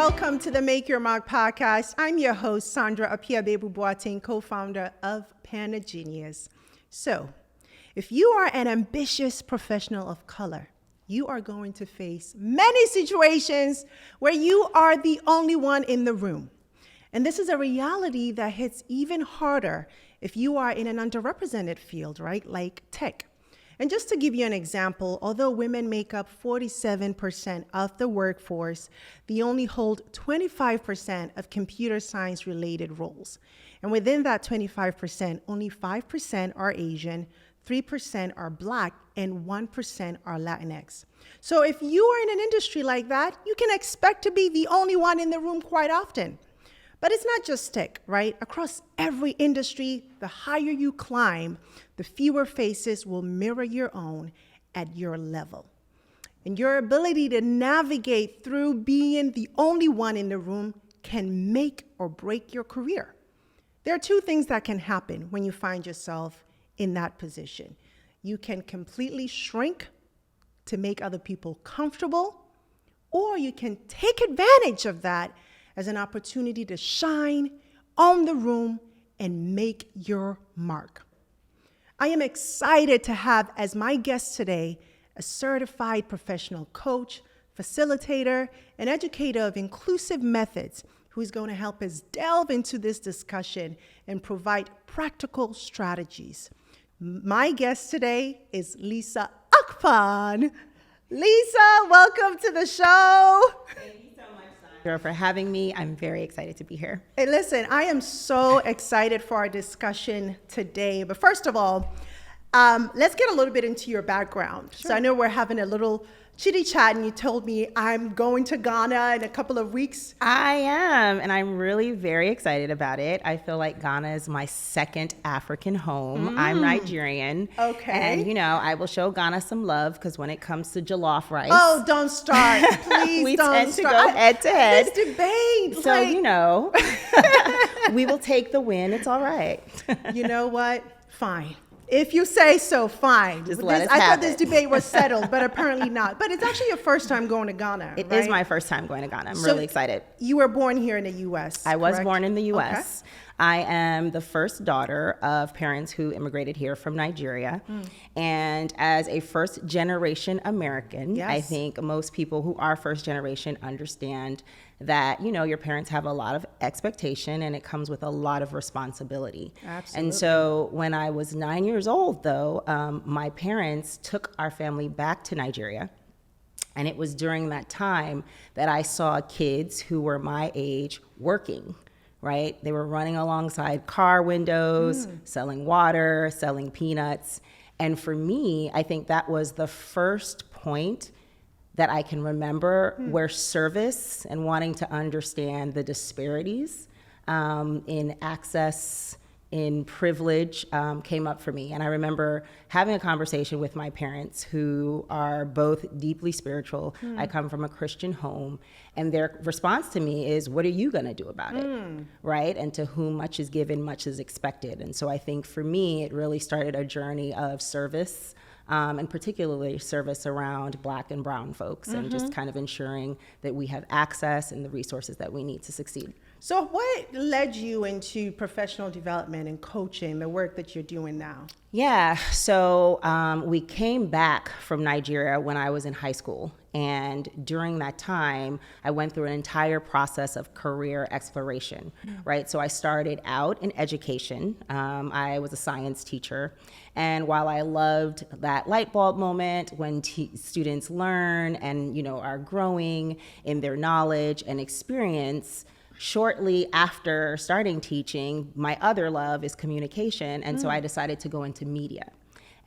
welcome to the Make Your Mark podcast. I'm your host, Sandra Appiah-Bebu Boateng, co-founder of Panagenius. So, if you are an ambitious professional of color, you are going to face many situations where you are the only one in the room. And this is a reality that hits even harder if you are in an underrepresented field, right, like tech. And just to give you an example, although women make up 47% of the workforce, they only hold 25% of computer science related roles. And within that 25%, only 5% are Asian, 3% are Black, and 1% are Latinx. So if you are in an industry like that, you can expect to be the only one in the room quite often. But it's not just tech, right? Across every industry, the higher you climb, the fewer faces will mirror your own at your level. And your ability to navigate through being the only one in the room can make or break your career. There are two things that can happen when you find yourself in that position. You can completely shrink to make other people comfortable, or you can take advantage of that as an opportunity to shine, own the room, and make your mark. I am excited to have as my guest today a certified professional coach, facilitator, and educator of inclusive methods who is going to help us delve into this discussion and provide practical strategies. My guest today is Lisa Akpan. Lisa, welcome to the show. For having me. I'm very excited to be here. Hey, listen, I am so excited for our discussion today. But first of all, let's get a little bit into your background. Sure. So I know we're having a little chitty chat, and you told me I'm going to Ghana in a couple of weeks. I am, and I'm really very excited about it. I feel like Ghana is my second African home. I'm Nigerian. Okay. And, you know, I will show Ghana some love because when it comes to jollof rice. Oh, don't start. Please we don't tend start. to go head to head. This debate. So, you know, we will take the win. It's all right. You know what? Fine. If you say so, fine. Just let us I have thought this debate was settled, but apparently not. But it's actually your first time going to Ghana, It right? is my first time going to Ghana. I'm really excited. You were born here in the U.S., I was correct? born in the U.S. Okay. I am the first daughter of parents who immigrated here from Nigeria. And as a first generation American, Yes. I think most people who are first generation understand that, you know, your parents have a lot of expectation and it comes with a lot of responsibility. Absolutely. And so when I was 9 years old, though, my parents took our family back to Nigeria. And it was during that time that I saw kids who were my age working, right? They were running alongside car windows, selling water, selling peanuts. And for me, I think that was the first point that I can remember where service and wanting to understand the disparities in access, in privilege came up for me. And I remember having a conversation with my parents who are both deeply spiritual. I come from a Christian home, and their response to me is, what are you gonna do about it, right? And to whom much is given, much is expected. And so I think for me, it really started a journey of service, and particularly service around Black and brown folks, and just kind of ensuring that we have access and the resources that we need to succeed. So what led you into professional development and coaching, the work that you're doing now? Yeah, so we came back from Nigeria when I was in high school. And during that time, I went through an entire process of career exploration, right? So I started out in education. I was a science teacher. And while I loved that light bulb moment when students learn and, you know, are growing in their knowledge and experience, shortly after starting teaching, my other love is communication. And so I decided to go into media.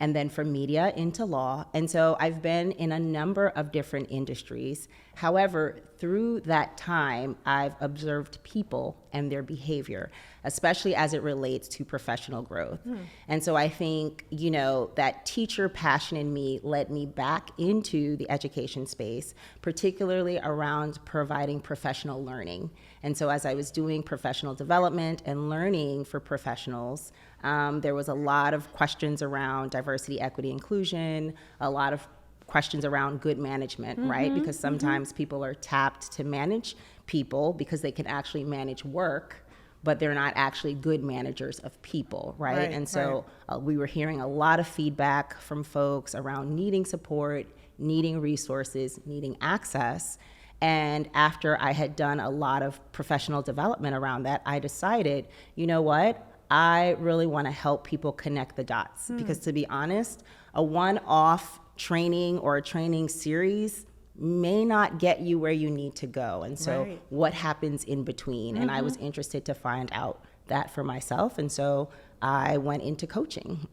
And then from media into law. And so I've been in a number of different industries. However, through that time, I've observed people and their behavior, especially as it relates to professional growth. And so I think, you know, that teacher passion in me led me back into the education space, particularly around providing professional learning. And so as I was doing professional development and learning for professionals, there was a lot of questions around diversity, equity, inclusion, a lot of questions around good management, right? Because sometimes people are tapped to manage people because they can actually manage work, but they're not actually good managers of people, right? And so we were hearing a lot of feedback from folks around needing support, needing resources, needing access. And after I had done a lot of professional development around that, I decided, you know what? I really want to help people connect the dots. Because to be honest, a one-off training or a training series may not get you where you need to go. And so what happens in between? And I was interested to find out that for myself. And so I went into coaching,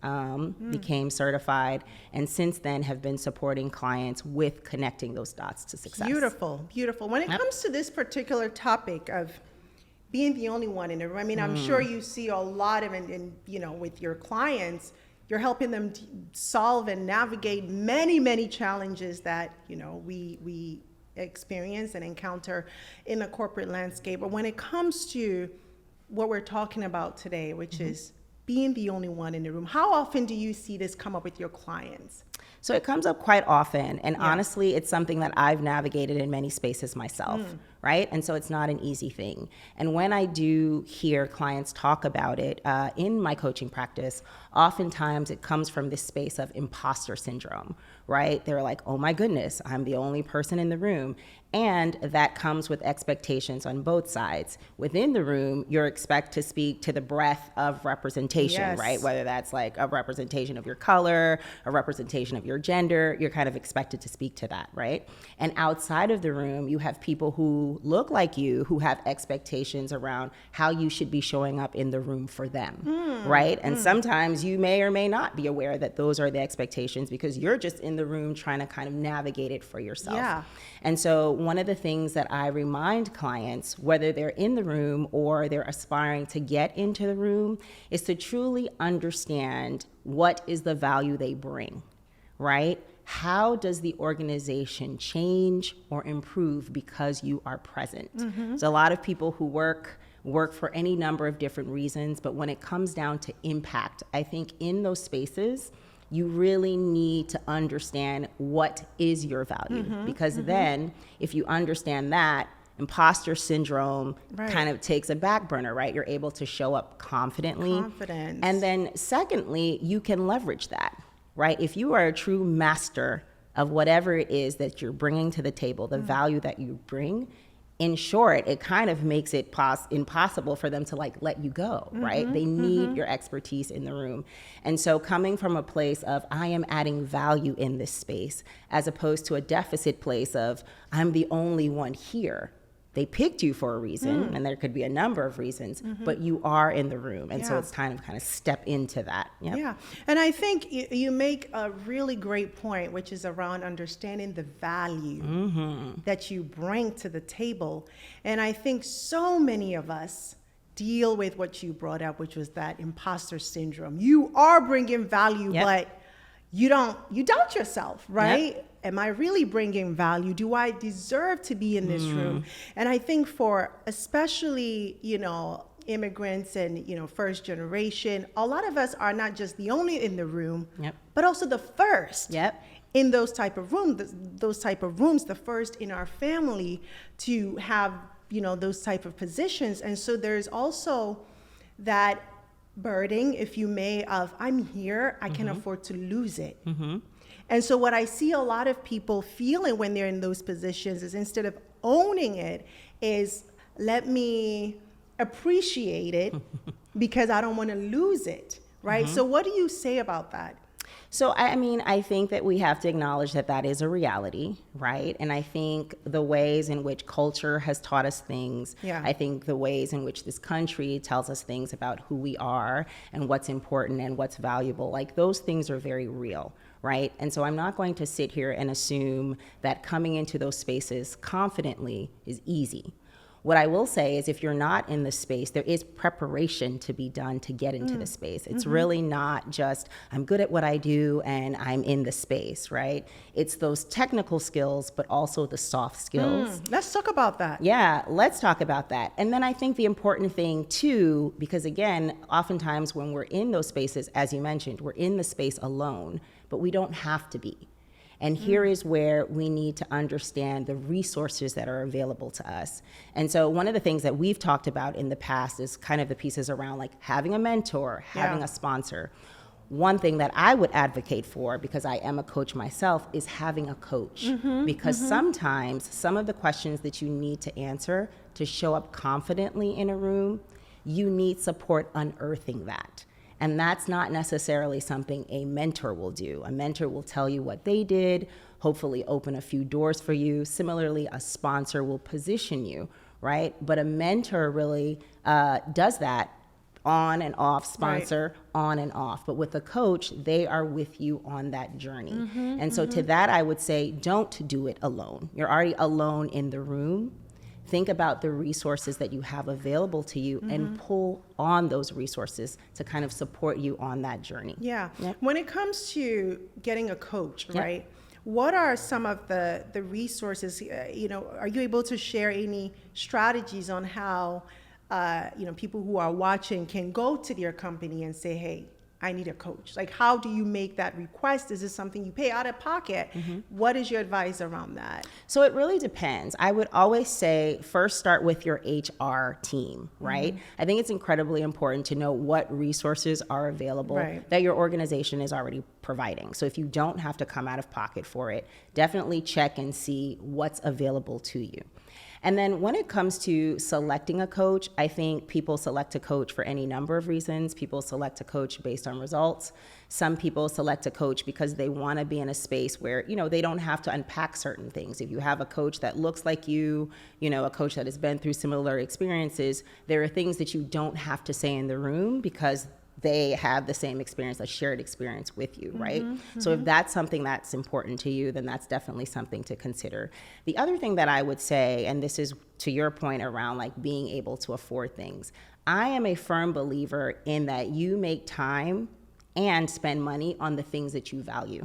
became certified, and since then have been supporting clients with connecting those dots to success. Beautiful, beautiful. When it comes to this particular topic of being the only one in the room, I mean, I'm sure you see a lot of it in, you know, with your clients, you're helping them solve and navigate many, many challenges that, you know, we experience and encounter in the corporate landscape. But when it comes to what we're talking about today, which is being the only one in the room, how often do you see this come up with your clients? So it comes up quite often, and honestly, it's something that I've navigated in many spaces myself, right? And so it's not an easy thing. And when I do hear clients talk about it in my coaching practice, oftentimes it comes from this space of imposter syndrome, right? They're like, oh my goodness, I'm the only person in the room. And that comes with expectations on both sides. Within the room, you're expected to speak to the breadth of representation, right? Whether that's like a representation of your color, a representation of your gender, you're kind of expected to speak to that, right? And outside of the room, you have people who look like you, who have expectations around how you should be showing up in the room for them, right? And sometimes you may or may not be aware that those are the expectations because you're just in the room trying to kind of navigate it for yourself. And so one of the things that I remind clients, whether they're in the room or they're aspiring to get into the room, is to truly understand what is the value they bring, right? How does the organization change or improve because you are present? So a lot of people who work for any number of different reasons, but when it comes down to impact, I think in those spaces, you really need to understand what is your value, because then if you understand that, imposter syndrome kind of takes a back burner, right? You're able to show up confidently. And then secondly, you can leverage that, right? If you are a true master of whatever it is that you're bringing to the table, the value that you bring, in short, it kind of makes it impossible for them to like let you go, right? They need your expertise in the room. And so coming from a place of I am adding value in this space as opposed to a deficit place of I'm the only one here. They picked you for a reason, and there could be a number of reasons, but you are in the room. And so it's time to kind of step into that. And I think you make a really great point, which is around understanding the value that you bring to the table. And I think so many of us deal with what you brought up, which was that imposter syndrome. You are bringing value, but you doubt yourself, right? Am I really bringing value? Do I deserve to be in this room? And I think for especially, you know, immigrants and, you know, first generation, a lot of us are not just the only in the room, but also the first in those type of rooms, the first in our family to have, you know, those type of positions. And so there's also that burden, if you may, of I'm here, I can afford to lose it. And so what I see a lot of people feeling when they're in those positions is instead of owning it, is let me appreciate it because I don't want to lose it, right? So what do you say about that? So, I mean, I think that we have to acknowledge that that is a reality, right? And I think the ways in which culture has taught us things, I think the ways in which this country tells us things about who we are and what's important and what's valuable, like those things are very real, right? And so I'm not going to sit here and assume that coming into those spaces confidently is easy. What I will say is if you're not in the space, there is preparation to be done to get into the space. It's really not just, I'm good at what I do and I'm in the space, right? It's those technical skills, but also the soft skills. Let's talk about that. Yeah, let's talk about that. And then I think the important thing too, because again, oftentimes when we're in those spaces, as you mentioned, we're in the space alone, but we don't have to be. And here is where we need to understand the resources that are available to us. And so one of the things that we've talked about in the past is kind of the pieces around like having a mentor, having a sponsor. One thing that I would advocate for, because I am a coach myself, is having a coach. Because sometimes some of the questions that you need to answer to show up confidently in a room, you need support unearthing that. And that's not necessarily something a mentor will do. A mentor will tell you what they did, hopefully open a few doors for you. Similarly, a sponsor will position you, right? But a mentor really does that on and off, sponsor, on and off. But with a coach, they are with you on that journey. And so to that, I would say, don't do it alone. You're already alone in the room. Think about the resources that you have available to you and pull on those resources to kind of support you on that journey. Yeah. When it comes to getting a coach, right? What are some of the resources, are you able to share any strategies on how, people who are watching can go to their company and say, hey, I need a coach? Like, how do you make that request? Is this something you pay out of pocket? What is your advice around that? So it really depends. I would always say first start with your HR team, right? I think it's incredibly important to know what resources are available that your organization is already providing. So if you don't have to come out of pocket for it, definitely check and see what's available to you. And then when it comes to selecting a coach, I think people select a coach for any number of reasons. People select a coach based on results. Some people select a coach because they want to be in a space where, they don't have to unpack certain things. If you have a coach that looks like you, a coach that has been through similar experiences, there are things that you don't have to say in the room because they have the same experience, a shared experience with you, right? So if that's something that's important to you, then that's definitely something to consider. The other thing that I would say, and this is to your point around like being able to afford things, I am a firm believer in that you make time and spend money on the things that you value,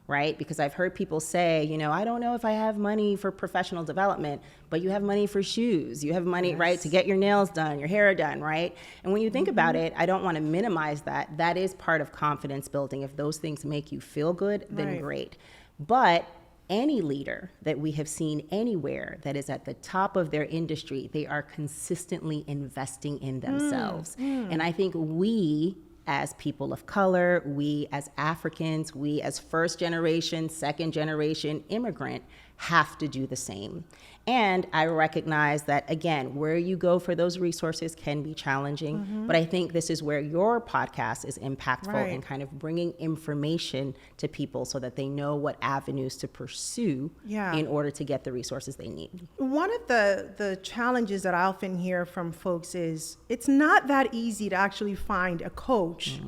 right? Because I've heard people say, I don't know if I have money for professional development, but you have money for shoes. You have money, right, to get your nails done, your hair done, right? And when you think about it, I don't want to minimize that. That is part of confidence building. If those things make you feel good, then great. But any leader that we have seen anywhere that is at the top of their industry, they are consistently investing in themselves. And I think we, as people of color, we as Africans, we as first generation, second generation immigrant have to do the same. And I recognize that, again, where you go for those resources can be challenging, but I think this is where your podcast is impactful in kind of bringing information to people so that they know what avenues to pursue in order to get the resources they need. One of the challenges that I often hear from folks is it's not that easy to actually find a coach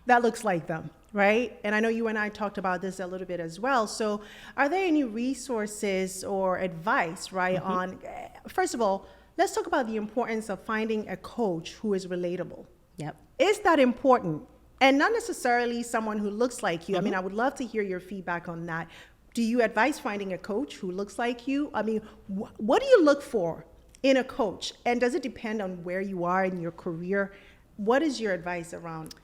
that looks like them. Right? And I know you and I talked about this a little bit as well. So are there any resources or advice, right, on, first of all, let's talk about the importance of finding a coach who is relatable. Is that important? And not necessarily someone who looks like you. I mean, I would love to hear your feedback on that. Do you advise finding a coach who looks like you? I mean, what do you look for in a coach? And does it depend on where you are in your career? What is your advice around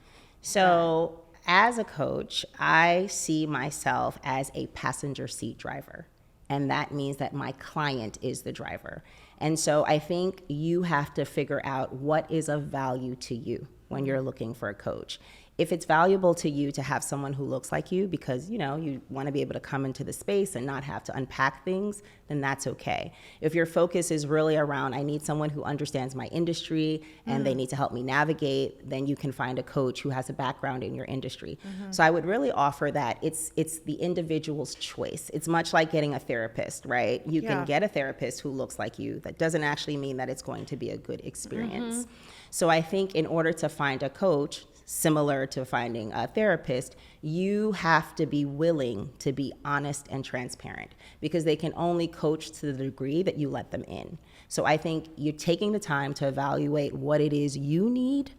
that? As a coach, I see myself as a passenger seat driver, and that means that my client is the driver. And so I think you have to figure out what is of value to you when you're looking for a coach. If it's valuable to you to have someone who looks like you because, you want to be able to come into the space and not have to unpack things, then that's okay. If your focus is really around, I need someone who understands my industry and they need to help me navigate, then you can find a coach who has a background in your industry. So I would really offer that it's the individual's choice. It's much like getting a therapist, right? You can get a therapist who looks like you. That doesn't actually mean that it's going to be a good experience. So I think in order to find a coach, similar to finding a therapist, you have to be willing to be honest and transparent because they can only coach to the degree that you let them in. So I think you're taking the time to evaluate what it is you need,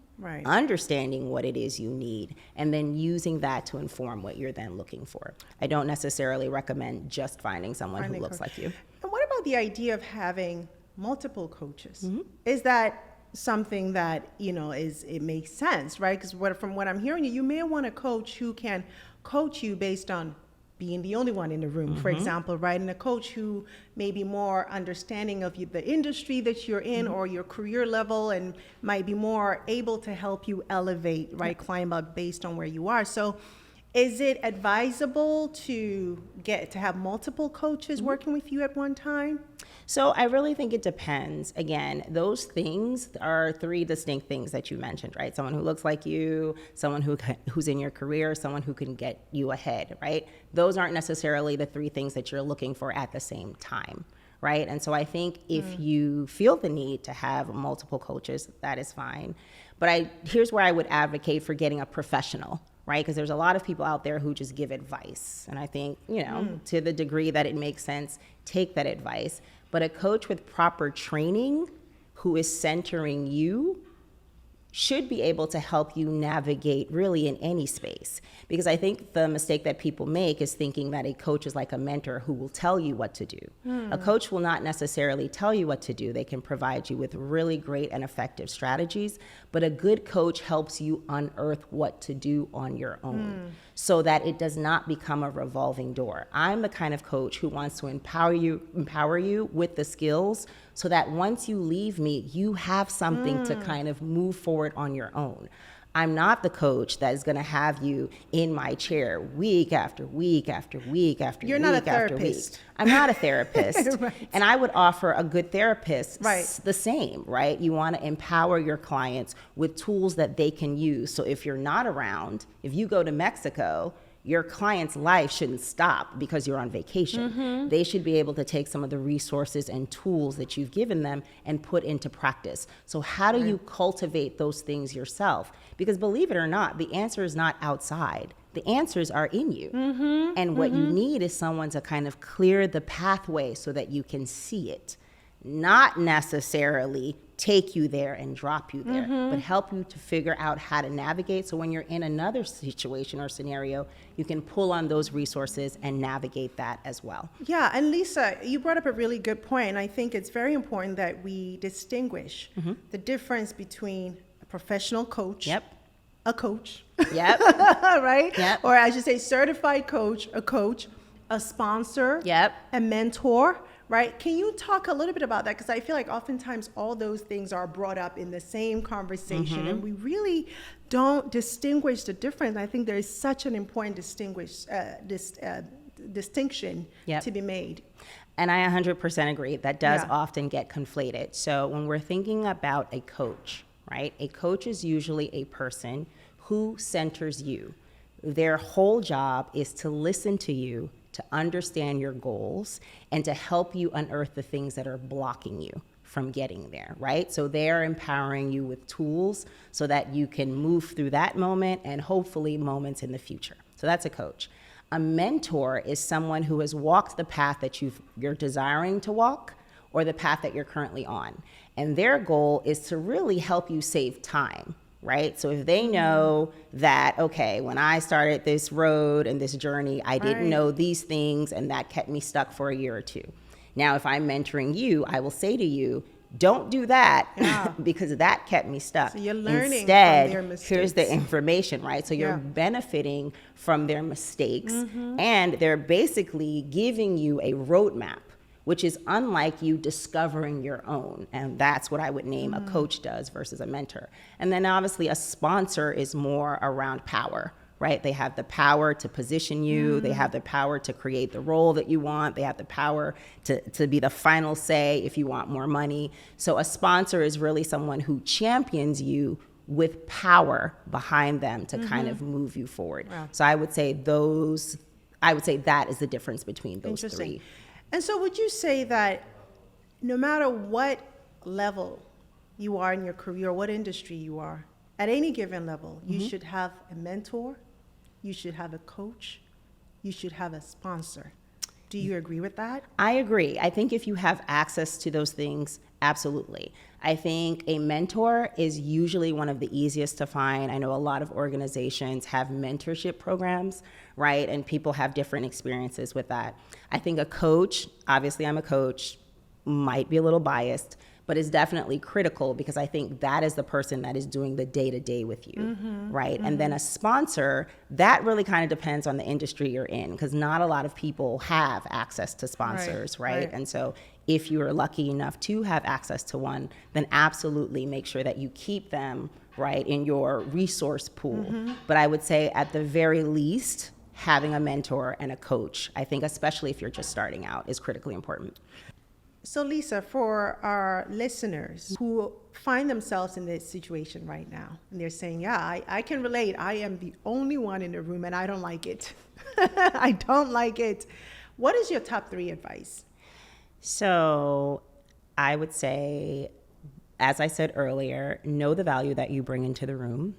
understanding what it is you need, and then using that to inform what you're then looking for. I don't necessarily recommend just finding someone who looks like you. And what about the idea of having multiple coaches? Is that something that it makes sense, right? Because from what I'm hearing, you may want a coach who can coach you based on being the only one in the room, for example, right? And a coach who may be more understanding of the industry that you're in or your career level and might be more able to help you elevate, right, climb up based on where you are. So is it advisable to have multiple coaches working with you at one time? So I really think it depends. Again, those things are three distinct things that you mentioned, right? Someone who looks like you, someone who's in your career, someone who can get you ahead, right? Those aren't necessarily the three things that you're looking for at the same time, right? And so I think if you feel the need to have multiple coaches, that is fine. But here's where I would advocate for getting a professional, right? Because there's a lot of people out there who just give advice. And I think, to the degree that it makes sense, take that advice. But a coach with proper training who is centering you should be able to help you navigate really in any space. Because I think the mistake that people make is thinking that a coach is like a mentor who will tell you what to do. A coach will not necessarily tell you what to do. They can provide you with really great and effective strategies, but a good coach helps you unearth what to do on your own so that it does not become a revolving door. I'm the kind of coach who wants to empower you with the skills so that once you leave me, you have something to kind of move forward on your own. I'm not the coach that is going to have you in my chair week after week after week after You're week not a after week. therapist. I'm not a therapist. Right. And I would offer a good therapist Right. the same, right? You want to empower your clients with tools that they can use. So if you're not around, if you go to Mexico, your client's life shouldn't stop because you're on vacation. They should be able to take some of the resources and tools that you've given them and put into practice. So how do you cultivate those things yourself? Because believe it or not, the answer is not outside. The answers are in you. And what you need is someone to kind of clear the pathway so that you can see it. Not necessarily take you there and drop you there, but help you to figure out how to navigate. So when you're in another situation or scenario, you can pull on those resources and navigate that as well. Yeah, and Lisa, you brought up a really good point, and I think it's very important that we distinguish the difference between a professional coach, a coach, right? Or I should say certified coach, a sponsor, a mentor, right? Can you talk a little bit about that? Because I feel like oftentimes all those things are brought up in the same conversation, and we really don't distinguish the difference. I think there is such an important distinction to be made. And I 100% agree. That does often get conflated. So when we're thinking about a coach, right? A coach is usually a person who centers you. Their whole job is to listen to you, to understand your goals, and to help you unearth the things that are blocking you from getting there, right? So they're empowering you with tools so that you can move through that moment and hopefully moments in the future. So that's a coach. A mentor is someone who has walked the path that you're desiring to walk or the path that you're currently on. And their goal is to really help you save time, right? So if they know that, okay, when I started this road and this journey, I didn't know these things and that kept me stuck for a year or two. Now, if I'm mentoring you, I will say to you, don't do that because that kept me stuck. So you're learning Instead, from their mistakes. here's the information, right? So you're benefiting from their mistakes and they're basically giving you a roadmap, which is unlike you discovering your own. And that's what I would name a coach does versus a mentor. And then obviously a sponsor is more around power, right? They have the power to position you. They have the power to create the role that you want. They have the power to be the final say if you want more money. So a sponsor is really someone who champions you with power behind them to kind of move you forward. Wow. So I would say that is the difference between those three. And so would you say that no matter what level you are in your career, what industry you are, at any given level, you should have a mentor, you should have a coach, you should have a sponsor. Do you agree with that? I agree. I think if you have access to those things, absolutely. I think a mentor is usually one of the easiest to find. I know a lot of organizations have mentorship programs, right? And people have different experiences with that. I think a coach, obviously I'm a coach, might be a little biased, but it's definitely critical because I think that is the person that is doing the day-to-day with you, right? And then a sponsor, that really kind of depends on the industry you're in, because not a lot of people have access to sponsors, right? And so if you're lucky enough to have access to one, then absolutely make sure that you keep them, right, in your resource pool. But I would say at the very least, having a mentor and a coach, I think especially if you're just starting out, is critically important. So Lisa, for our listeners who find themselves in this situation right now, and they're saying, yeah, I can relate. I am the only one in the room and I don't like it. I don't like it. What is your top 3 advice? So I would say, as I said earlier, know the value that you bring into the room,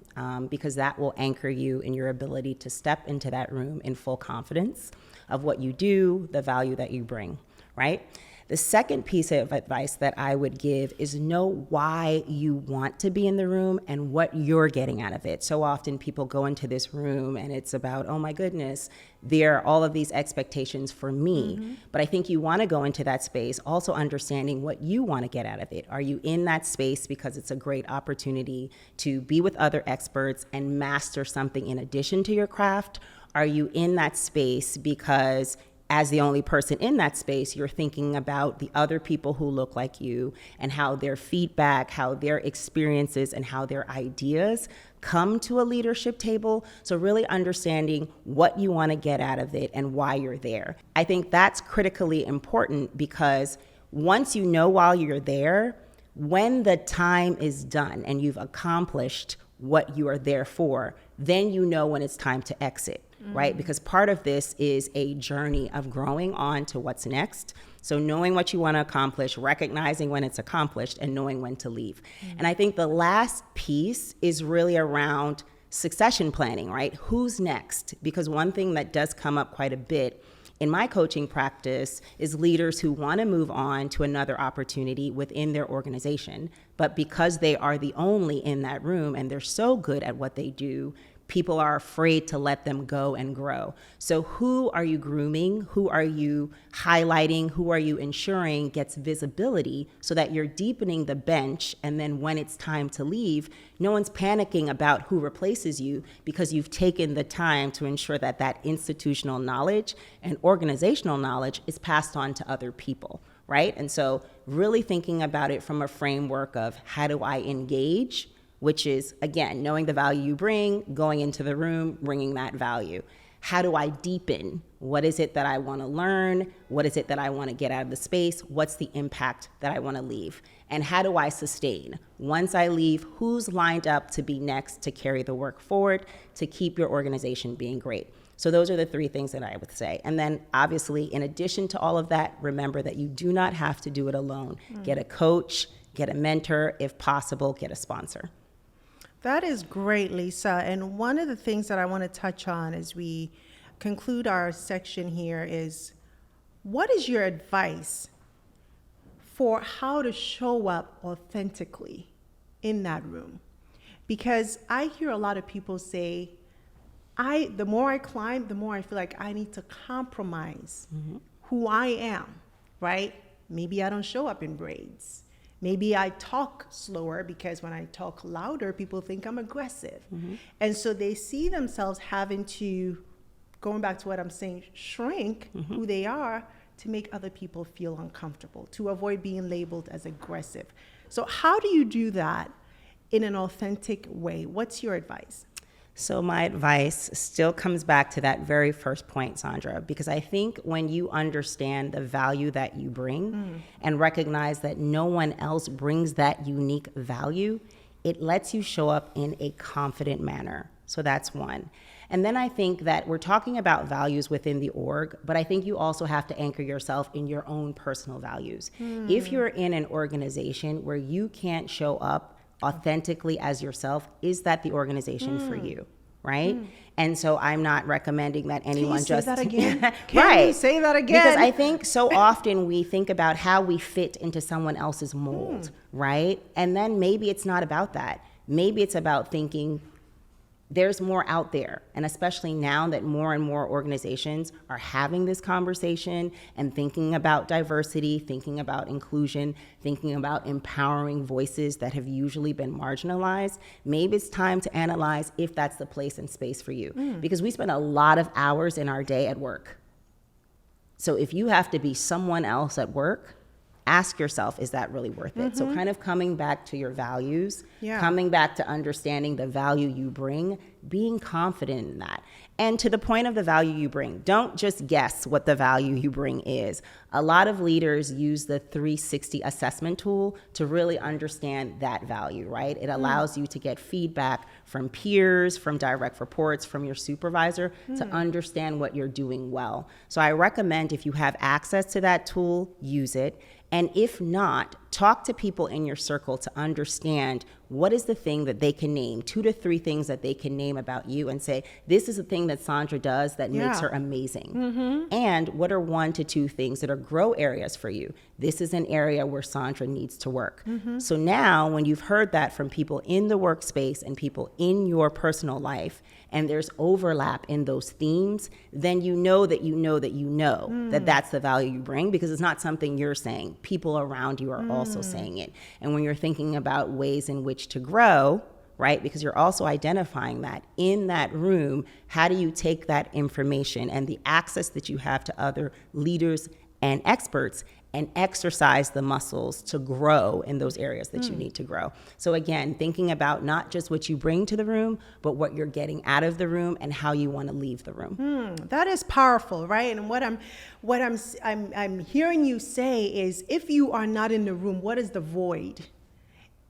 because that will anchor you in your ability to step into that room in full confidence of what you do, the value that you bring, right? The second piece of advice that I would give is know why you want to be in the room and what you're getting out of it. So often people go into this room and it's about, oh my goodness, there are all of these expectations for me. But I think you want to go into that space also understanding what you want to get out of it. Are you in that space because it's a great opportunity to be with other experts and master something in addition to your craft? Are you in that space because as the only person in that space, you're thinking about the other people who look like you and how their feedback, how their experiences, and how their ideas come to a leadership table? So really understanding what you want to get out of it and why you're there. I think that's critically important because once you know while you're there, when the time is done and you've accomplished what you are there for, then you know when it's time to exit. Right? Because part of this is a journey of growing on to what's next. So knowing what you want to accomplish, recognizing when it's accomplished, and knowing when to leave. And I think the last piece is really around succession planning, right? Who's next? Because one thing that does come up quite a bit in my coaching practice is leaders who want to move on to another opportunity within their organization, but because they are the only in that room and they're so good at what they do, people are afraid to let them go and grow. So who are you grooming? Who are you highlighting? Who are you ensuring gets visibility so that you're deepening the bench? And then when it's time to leave, no one's panicking about who replaces you because you've taken the time to ensure that that institutional knowledge and organizational knowledge is passed on to other people, right? And so really thinking about it from a framework of how do I engage, which is, again, knowing the value you bring, going into the room, bringing that value. How do I deepen? What is it that I want to learn? What is it that I want to get out of the space? What's the impact that I want to leave? And how do I sustain? Once I leave, who's lined up to be next to carry the work forward, to keep your organization being great? So those are the 3 things that I would say. And then obviously, in addition to all of that, remember that you do not have to do it alone. Get a coach, get a mentor, if possible, get a sponsor. That is great, Lisa. And one of the things that I want to touch on as we conclude our section here is, what is your advice for how to show up authentically in that room? Because I hear a lot of people say, the more I climb, the more I feel like I need to compromise who I am, right? Maybe I don't show up in braids. Maybe I talk slower because when I talk louder, people think I'm aggressive. And so they see themselves having to, going back to what I'm saying, shrink who they are to make other people feel uncomfortable, to avoid being labeled as aggressive. So how do you do that in an authentic way? What's your advice? So my advice still comes back to that very first point, Sandra, because I think when you understand the value that you bring and recognize that no one else brings that unique value, it lets you show up in a confident manner. So that's one. And then I think that we're talking about values within the org, but I think you also have to anchor yourself in your own personal values. If you're in an organization where you can't show up authentically as yourself, is that the organization for you, right? And so I'm not recommending that anyone Can you say that again? Right. Can you say that again? Because I think so often we think about how we fit into someone else's mold, right? And then maybe it's not about that. Maybe it's about thinking, there's more out there. And especially now that more and more organizations are having this conversation and thinking about diversity, thinking about inclusion, thinking about empowering voices that have usually been marginalized, maybe it's time to analyze if that's the place and space for you. Because we spend a lot of hours in our day at work. So if you have to be someone else at work, ask yourself, is that really worth it? So kind of coming back to your values, coming back to understanding the value you bring, being confident in that. And to the point of the value you bring, don't just guess what the value you bring is. A lot of leaders use the 360 assessment tool to really understand that value, right? It allows you to get feedback from peers, from direct reports, from your supervisor to understand what you're doing well. So I recommend if you have access to that tool, use it. And if not, talk to people in your circle to understand what is the thing that they can name, 2 to 3 things that they can name about you and say, this is the thing that Sandra does that makes her amazing. And what are 1 to 2 things that are grow areas for you? This is an area where Sandra needs to work. So now when you've heard that from people in the workspace and people in your personal life, and there's overlap in those themes, then you know that that's the value you bring, because it's not something you're saying. People around you are also saying it. And when you're thinking about ways in which to grow, right, because you're also identifying that in that room, how do you take that information and the access that you have to other leaders and experts and exercise the muscles to grow in those areas that you need to grow. So again, thinking about not just what you bring to the room, but what you're getting out of the room and how you want to leave the room. That is powerful, right? And what I'm hearing you say is, if you are not in the room, what is the void?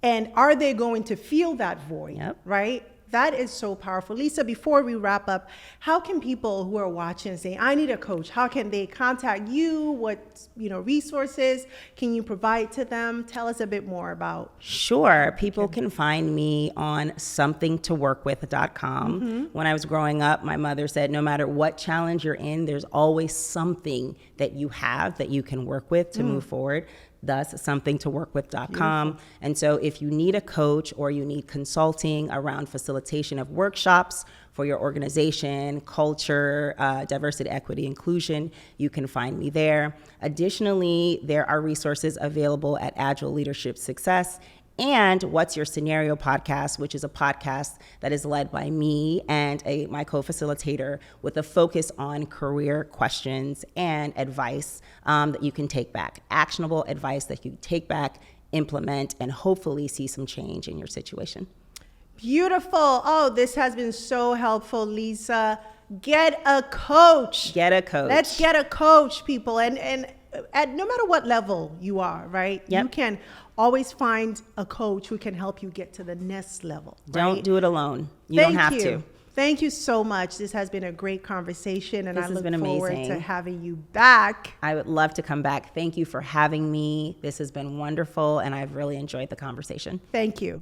And are they going to feel that void, right? That is so powerful. Lisa, before we wrap up, how can people who are watching say, I need a coach? How can they contact you? What resources can you provide to them? Tell us a bit more about. Sure. People can find me on somethingtoworkwith.com. When I was growing up, my mother said, no matter what challenge you're in, there's always something that you have that you can work with to move forward. Thus, somethingtoworkwith.com. And so if you need a coach or you need consulting around facilitation of workshops for your organization, culture, diversity, equity, inclusion, you can find me there. Additionally, there are resources available at Agile Leadership Success and What's Your Scenario podcast, which is a podcast that is led by me and my co-facilitator with a focus on career questions and advice that you can take back, actionable advice that you take back, implement, and hopefully see some change in your situation. Beautiful. Oh, this has been so helpful, Lisa. Get a coach. Get a coach. Let's get a coach, people. And at no matter what level you are, right? You can always find a coach who can help you get to the next level. Don't do it alone. You don't have to. Thank you so much. This has been a great conversation, and I look forward amazing. to having you back. I would love to come back. Thank you for having me. This has been wonderful, and I've really enjoyed the conversation. Thank you.